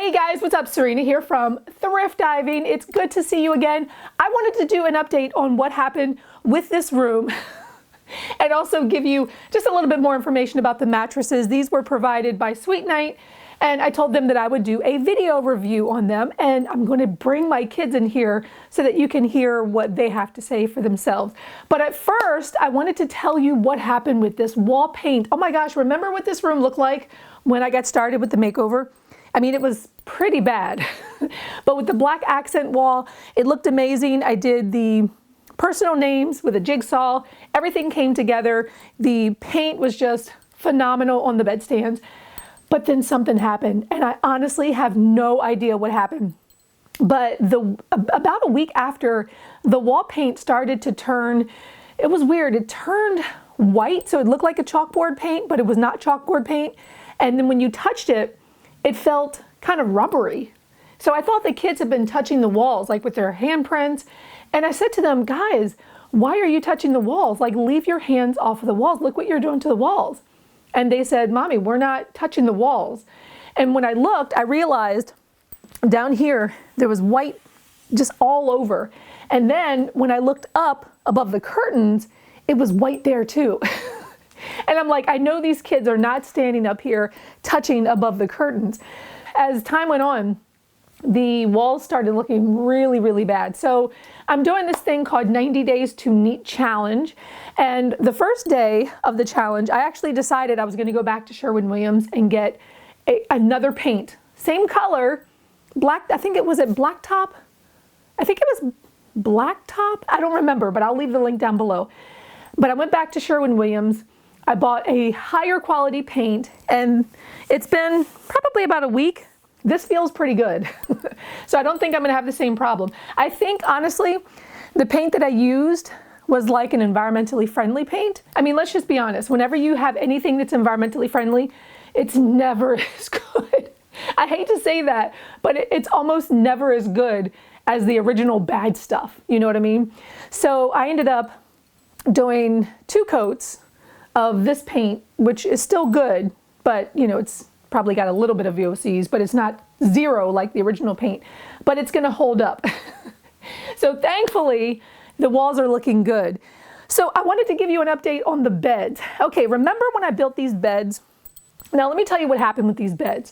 Hey guys, what's up? Serena here from Thrift Diving. It's good to see you again. I wanted to do an update on what happened with this room and also give you just a little bit more information about the mattresses. These were provided by Sweet Night, and I told them that I would do a video review on them, and I'm going to bring my kids in here so that you can hear what they have to say for themselves. But at first, I wanted to tell you what happened with this wall paint. Oh my gosh, remember what this room looked like when I got started with the makeover? I mean, it was pretty bad, but with the black accent wall, it looked amazing. I did the personal names with a jigsaw. Everything came together. The paint was just phenomenal on the bedstands, but then something happened, and I honestly have no idea what happened. But about a week after, the wall paint started to turn, it was weird. It turned white, so it looked like a chalkboard paint, but it was not chalkboard paint. And then when you touched it, it felt kind of rubbery. So I thought the kids had been touching the walls, like with their handprints. And I said to them, guys, why are you touching the walls? Like, leave your hands off of the walls. Look what you're doing to the walls. And they said, Mommy, we're not touching the walls. And when I looked, I realized down here, there was white just all over. And then when I looked up above the curtains, it was white there too. And I'm like, I know these kids are not standing up here touching above the curtains. As time went on, the walls started looking really, really bad. So I'm doing this thing called 90 Days to Neat Challenge. And the first day of the challenge, I actually decided I was going to go back to Sherwin-Williams and get another paint. Same color, black, I think it was at Blacktop. I think it was Blacktop. I don't remember, but I'll leave the link down below. But I went back to Sherwin-Williams. I bought a higher quality paint, and it's been probably about a week. This feels pretty good. So I don't think I'm gonna have the same problem. I think, honestly, the paint that I used was like an environmentally friendly paint. I mean, let's just be honest. Whenever you have anything that's environmentally friendly, it's never as good. I hate to say that, but it's almost never as good as the original bad stuff. You know what I mean? So I ended up doing 2 coats of this paint, which is still good, but you know, it's probably got a little bit of VOCs, but it's not zero like the original paint, but it's gonna hold up. So thankfully, the walls are looking good. So I wanted to give you an update on the beds. Okay, remember when I built these beds? Now let me tell you what happened with these beds.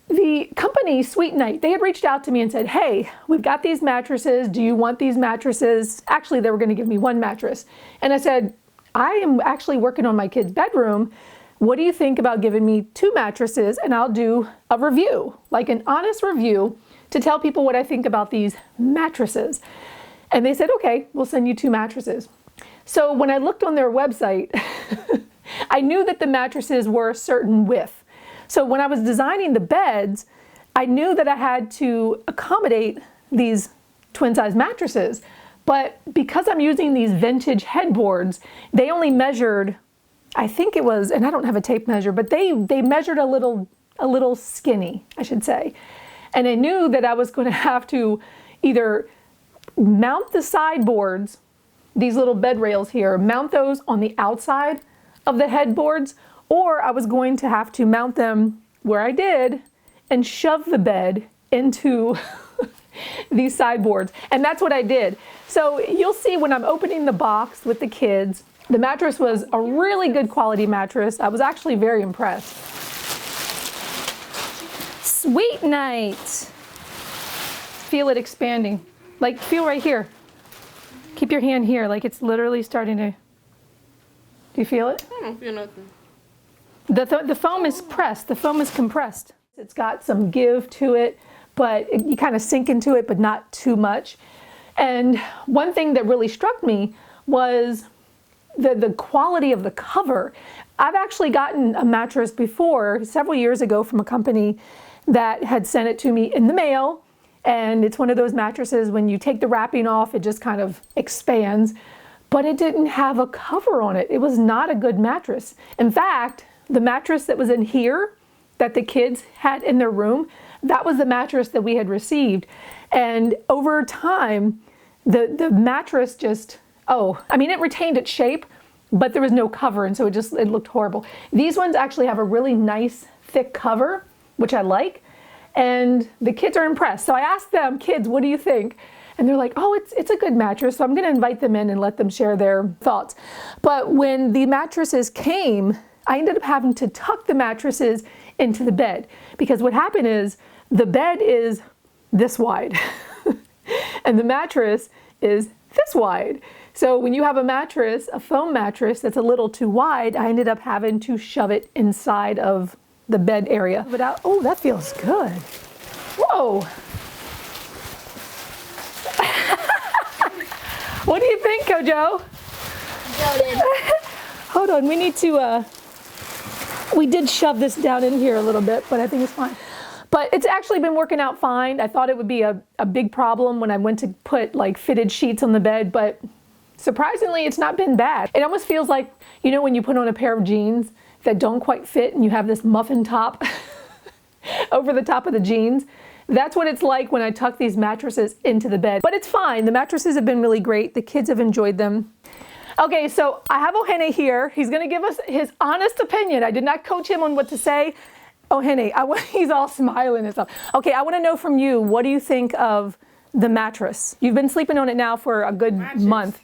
The company, Sweet Night, they had reached out to me and said, hey, we've got these mattresses. Do you want these mattresses? Actually, they were gonna give me 1 mattress. And I said, I am actually working on my kid's bedroom. What do you think about giving me 2 mattresses, and I'll do a review, like an honest review, to tell people what I think about these mattresses. And they said, okay, we'll send you 2 mattresses. So when I looked on their website, I knew that the mattresses were a certain width. So when I was designing the beds, I knew that I had to accommodate these twin size mattresses. But because I'm using these vintage headboards, they only measured, I think it was, and I don't have a tape measure, but they measured a little skinny, I should say. And I knew that I was going to have to either mount the sideboards, these little bed rails here, mount those on the outside of the headboards, or I was going to have to mount them where I did and shove the bed into these sideboards. And that's what I did. So you'll see when I'm opening the box with the kids, the mattress was a really good quality mattress. I was actually very impressed. Sweet Night. Feel it expanding. Like, feel right here. Keep your hand here, like it's literally starting to, do you feel it? I don't feel nothing. The foam is pressed, the foam is compressed. It's got some give to it, but you kind of sink into it, but not too much. And one thing that really struck me was the quality of the cover. I've actually gotten a mattress before, several years ago, from a company that had sent it to me in the mail. And it's one of those mattresses, when you take the wrapping off, it just kind of expands. But it didn't have a cover on it. It was not a good mattress. In fact, the mattress that was in here, that the kids had in their room, that was the mattress that we had received. And over time, the mattress just, I mean, it retained its shape, but there was no cover, and so it looked horrible. These ones actually have a really nice thick cover, which I like. and the kids are impressed. So I asked them, kids, what do you think? And they're like, oh, it's a good mattress. So I'm going to invite them in and let them share their thoughts. But when the mattresses came, I ended up having to tuck the mattresses into the bed, because what happened is the bed is this wide and the mattress is this wide. So when you have a mattress, a foam mattress that's a little too wide, I ended up having to shove it inside of the bed area. But oh, that feels good. Whoa. What do you think, Kojo? Hold on, we need to, we did shove this down in here a little bit, but I think it's fine. But it's actually been working out fine. I thought it would be a big problem when I went to put like fitted sheets on the bed, but surprisingly, it's not been bad. It almost feels like, you know, when you put on a pair of jeans that don't quite fit and you have this muffin top over the top of the jeans. That's what it's like when I tuck these mattresses into the bed. But it's fine. The mattresses have been really great. The kids have enjoyed them. Okay, so I have Ohenes here. He's going to give us his honest opinion. I did not coach him on what to say. Ohenes, he's all smiling and stuff. Okay, I want to know from you, what do you think of the mattress? You've been sleeping on it now for a good month.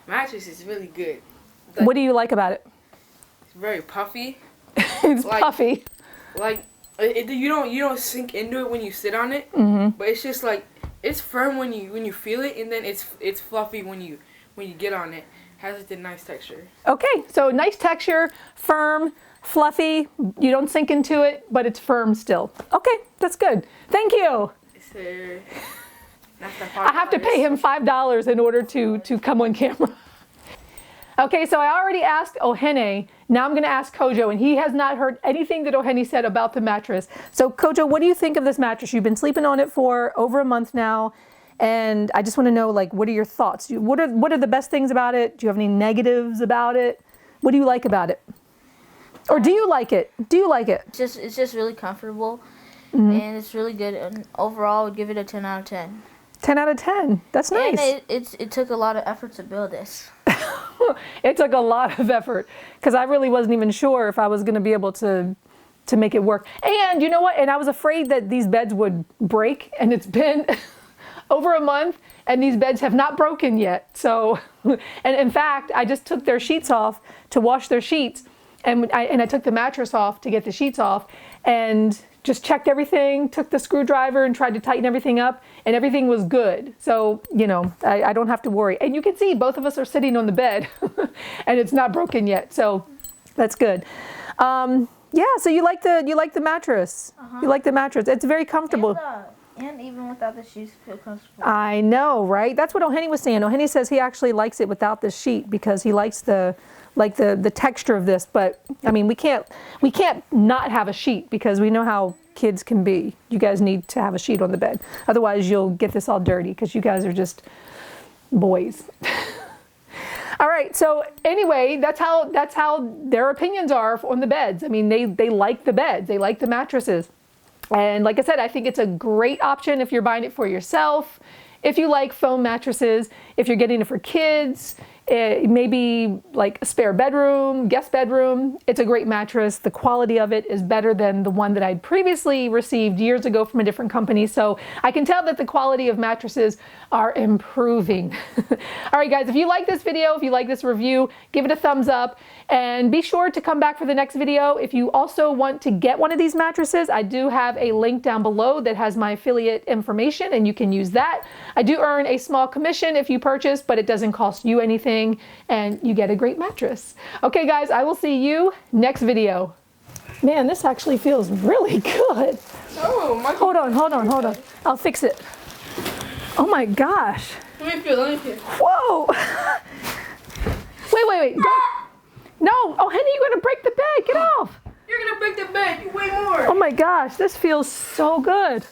Mattress is really good. What do you like about it? It's very puffy. It's like, puffy. Like you don't sink into it when you sit on it, but it's just like it's firm when you feel it, and then it's fluffy when you get on it. Has a nice texture. Okay, so nice texture, firm, fluffy. You don't sink into it, but it's firm still. Okay, that's good. Thank you. I have to pay him $5 in order to come on camera. Okay, so I already asked Ohenes. Now I'm going to ask Kojo, and he has not heard anything that Ohenes said about the mattress. So Kojo, what do you think of this mattress? You've been sleeping on it for over a month now, and I just want to know, like, what are your thoughts? What are the best things about it? Do you have any negatives about it? What do you like about it? Or do you like it? Do you like it? It's just really comfortable, and it's really good. And overall, I would give it a 10 out of 10. 10 out of 10. That's nice. And it took a lot of effort to build this. It took a lot of effort, because I really wasn't even sure if I was going to be able to make it work. And you know what? And I was afraid that these beds would break, and it's been over a month and these beds have not broken yet. So, and in fact, I just took their sheets off to wash their sheets, and I took the mattress off to get the sheets off, and just checked everything, took the screwdriver and tried to tighten everything up, and everything was good. So, you know, I don't have to worry. And you can see both of us are sitting on the bed and it's not broken yet. So that's good. Yeah, so you like the mattress. You like the mattress. It's very comfortable. And even without the sheets, feel comfortable. I know, right? That's what Ohenes was saying. Ohenes says he actually likes it without the sheet because he likes the texture of this. But I mean, we can't not have a sheet, because we know how kids can be. You guys need to have a sheet on the bed. Otherwise, you'll get this all dirty, because you guys are just boys. All right. So anyway, that's how their opinions are on the beds. I mean, they like the beds. They like the mattresses. And like I said, I think it's a great option if you're buying it for yourself. If you like foam mattresses, if you're getting it for kids, maybe like a spare bedroom, guest bedroom, it's a great mattress. The quality of it is better than the one that I'd previously received years ago from a different company. So I can tell that the quality of mattresses are improving. All right, guys, if you like this video, if you like this review, give it a thumbs up, and be sure to come back for the next video. If you also want to get one of these mattresses, I do have a link down below that has my affiliate information, and you can use that. I do earn a small commission if you purchase, but it doesn't cost you anything, and you get a great mattress. Okay, guys, I will see you next video. Man, this actually feels really good. Oh, my. Hold on. I'll fix it. Oh my gosh. Let me feel. Whoa. Wait. No, Ohenes, you're gonna break the bed. Get off. You're gonna break the bed. You weigh more. Oh my gosh, this feels so good.